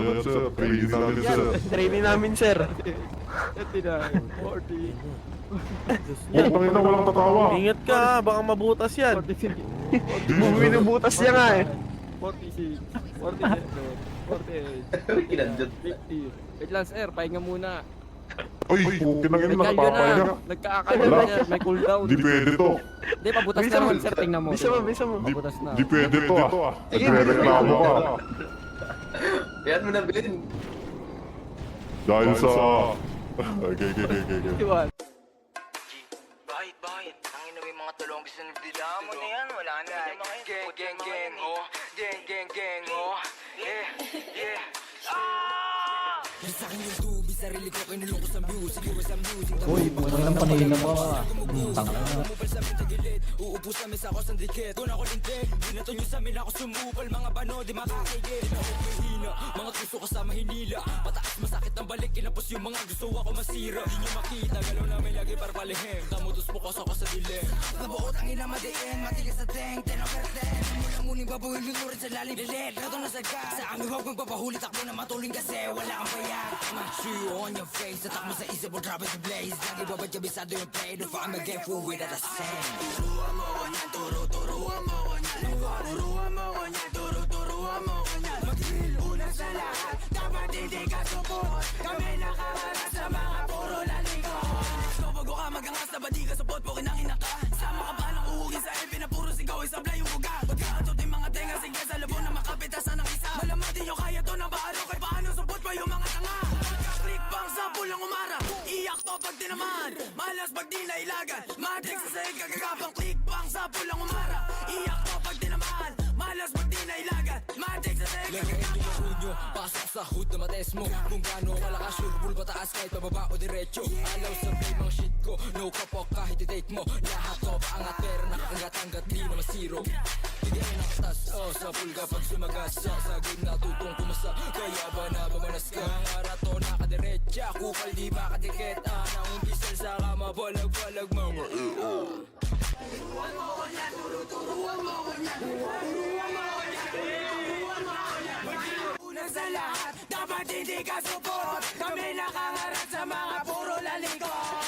yan, sir. Training namin, sir. Training namin, sir. Ito na, 40. Putang ina, walang tatawa. Ingat ka, baka mabutas yan. 46. Buminubutas niya nga eh. 46. 47. 48. Kinandot. 50. Wait lang, sir. Pahinga muna. Ay, pukin na yun, Nagkalyo nakapapahinga. na. Nagkaakalyo na yan. May cooldown. Di pwede to. Hindi, pabutas Bisa naman, mo. sir. Tingnan mo. Bisa mo. Pabutas na. Di pwede to ah. Nagre-reklamo ka. Yan mo na, Ben. Dahil sa... Okay. Iwan. Bakit? Ang ina may mga tulong gusto na dila mo na yan, wala na. Gang, oh. Gang, oh. Yeah. Uy, putang lang panahil na ba? Tanga na. Uupo sa mesa ko sa dikit. Doon ako lintik. Binato nyo sa amin ako sumupal. Mga bano, di makakigit. Hina, mga puso ko sa mahinila. Pataas masakit ang balik. Kinapos yung mga gusto ako masira. Di nyo makita, galaw namin lagi para palihim. Tamutos po ako sa dilim. Nabuot ang ina madiin. Matigas na teng, 10 over 10. Mula-muling babuhin lunurin sa lalim. Lilit, rato na sagad. Sa aming huwag magpapahuli. Takbo na matuling kasi wala kang bayag. Show you on your face. Tatak mo sa isip mo, drop it to blaze. Lagi babad kabisado yung play. Don't find me again for with the same. Turuan mo ko niyan, turuan mo ko niyan. Turuan mo ko niyan, turuan mo ko niyan. Mag-drill una sa lahat, dapat hindi ka support. Kami nakaharap sa mga puro lalikot. So bago ka magangas na ba di ka support, po kinangina ka. Sama ka ba ng uhugin sa LP na puro sigaw, isablay yung buga. Pagkakatot yung mga tenga, sige sa labo na makapitasan ng isa. Malamang di nyo kaya to na baaro, kay paano support pa yung mga tanga. Click bang sa pulang umara, iyak to pag tinaman. Malas pag di nailagan, matik sa sahig kagagapang. Click bang sa pulang umara, iyak to pag tinaman. Malas pag di nailagan, matik sa sahig kagagapang. Pasok sa hood na mates mo. Kung gaano kalakas yung bull pataas kahit pababa o diretso. Alaw sa play mga shit ko, no kapok kahit i-date mo. Lahat to paangat pero nakakangat-angat di na masiro. Bigyan ng tas, sa pool kapag sumagas. Sa game natutong kumasa, kaya ba nabamanas ka? Ang arato nakadiretsa, kupal di makadikit. Nang umbisal sa kama, balag-balag mga turuan mo ko niya, turuan mo ko niya. Turuan mo ko niya, turuan mo ko niya. Una sa lahat, dapat hindi ka support. Kami nakaharap sa mga puro lalikot.